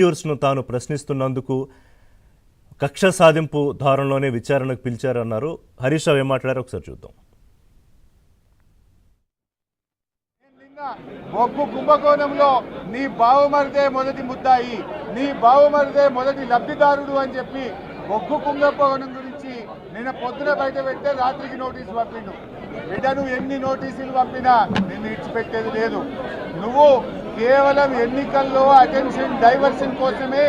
ను తాను ప్రశ్నిస్తున్నందుకు కక్ష సాధింపు ధారణలోనే విచారణకు పిలిచారన్నారు. హరీష్ రావు ఏం మాట్లాడారో ఒకసారి చూద్దాం. బొగ్గు కుంభకోణంలో నీ బావమరిదే మొదటి ముద్దాయి, నీ బావమరిదే మొదటి లబ్ధిదారుడు అని చెప్పి బొగ్గు కుంభకోణం గురించి నిన్న పొద్దున బయట పెడితే రాత్రికి నోటీసు పంపిండు. బిడ్డ నువ్వు ఎన్ని నోటీసులు పంపినా నిన్ను ఇచ్చిపెట్టేది లేదు. నువ్వు కేవలం ఎన్నికల్లో అటెన్షన్ డైవర్షన్ కోసమే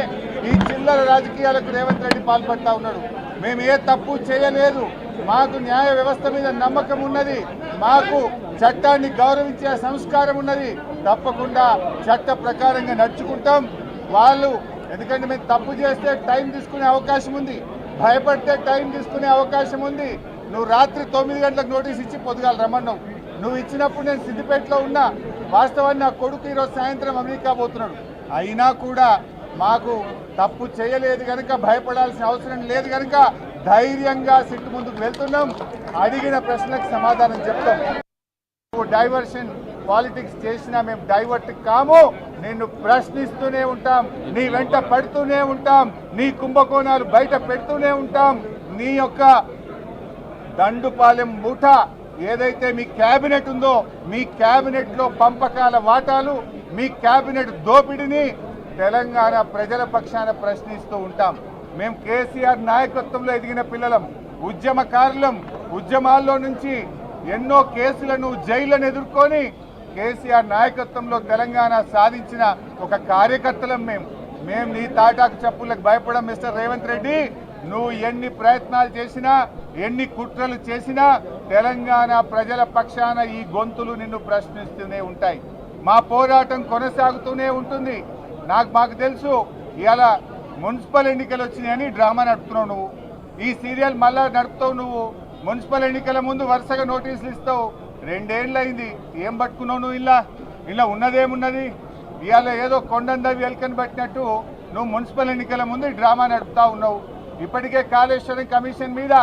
ఈ చిల్లర రాజకీయాలకు రేవంత్ రెడ్డి పాల్పడతా ఉన్నాడు. మేము ఏ తప్పు చేయలేదు, మాకు న్యాయ వ్యవస్థ మీద నమ్మకం ఉన్నది, మాకు చట్టాన్ని గౌరవించే సంస్కారం ఉన్నది. తప్పకుండా చట్ట ప్రకారంగా నడుచుకుంటాం. వాళ్ళు ఎందుకంటే మేము తప్పు చేస్తే టైం తీసుకునే అవకాశం ఉంది, భయపడితే టైం తీసుకునే అవకాశం ఉంది. నువ్వు రాత్రి 9 గంటలకు నోటీస్ ఇచ్చి పొద్దుగాల రమ్మన్నావు. నువ్వు ఇచ్చినప్పుడు నేను సిద్దిపేటలో ఉన్నా. వాస్తవాన్ని నా కొడుకు ఈరోజు సాయంత్రం అమెరికా పోతున్నాడు. అయినా కూడా మాకు తప్పు చేయలేదు కనుక భయపడాల్సిన అవసరం లేదు కనుక ధైర్యంగా సిట్టు ముందుకు వెళ్తున్నాం. అడిగిన ప్రశ్నలకు సమాధానం చెప్తాం. డైవర్షన్ పాలిటిక్స్ చేసినా మేము డైవర్ట్ కాము. నిన్ను ప్రశ్నిస్తూనే ఉంటాం, నీ వెంట పడుతూనే ఉంటాం, నీ కుంభకోణాలు బయట పెడుతూనే ఉంటాం. నీ యొక్క దండుపాలెం మూఠ ఏదైతే మీ క్యాబినెట్ ఉందో, మీ క్యాబినెట్లో పంపకాల వాటాలు, మీ క్యాబినెట్ దోపిడిని తెలంగాణ ప్రజల పక్షాన ప్రశ్నిస్తూ ఉంటాం. మేము కేసీఆర్ నాయకత్వంలో ఎదిగిన పిల్లలం, ఉద్యమకారులం. ఉద్యమాల్లో నుంచి ఎన్నో కేసులను జైళ్లను ఎదుర్కొని కేసీఆర్ నాయకత్వంలో తెలంగాణ సాధించిన ఒక కార్యకర్తలం మేము నీ తాటాకు చెప్పులకు భయపడం. మిస్టర్ రేవంత్ రెడ్డి, నువ్వు ఎన్ని ప్రయత్నాలు చేసినా, ఎన్ని కుట్రలు చేసినా తెలంగాణ ప్రజల పక్షాన ఈ గొంతులు నిన్ను ప్రశ్నిస్తూనే ఉంటాయి. మా పోరాటం కొనసాగుతూనే ఉంటుంది. మాకు తెలుసు ఇవాళ మున్సిపల్ ఎన్నికలు వచ్చినాయని డ్రామా నడుపుతున్నావు నువ్వు. ఈ సీరియల్ మళ్ళా నడుపుతావు నువ్వు. మున్సిపల్ ఎన్నికల ముందు వరుసగా నోటీసులు ఇస్తావు. 2 ఏళ్ళు అయింది, ఏం పట్టుకున్నావు నువ్వు? ఇలా ఉన్నదేమున్నది? ఇవాళ ఏదో కొండందవి ఎల్కని పట్టినట్టు నువ్వు మున్సిపల్ ఎన్నికల ముందు డ్రామా నడుపుతా ఉన్నావు. ఇప్పటికే కాళేశ్వరం కమిషన్ మీద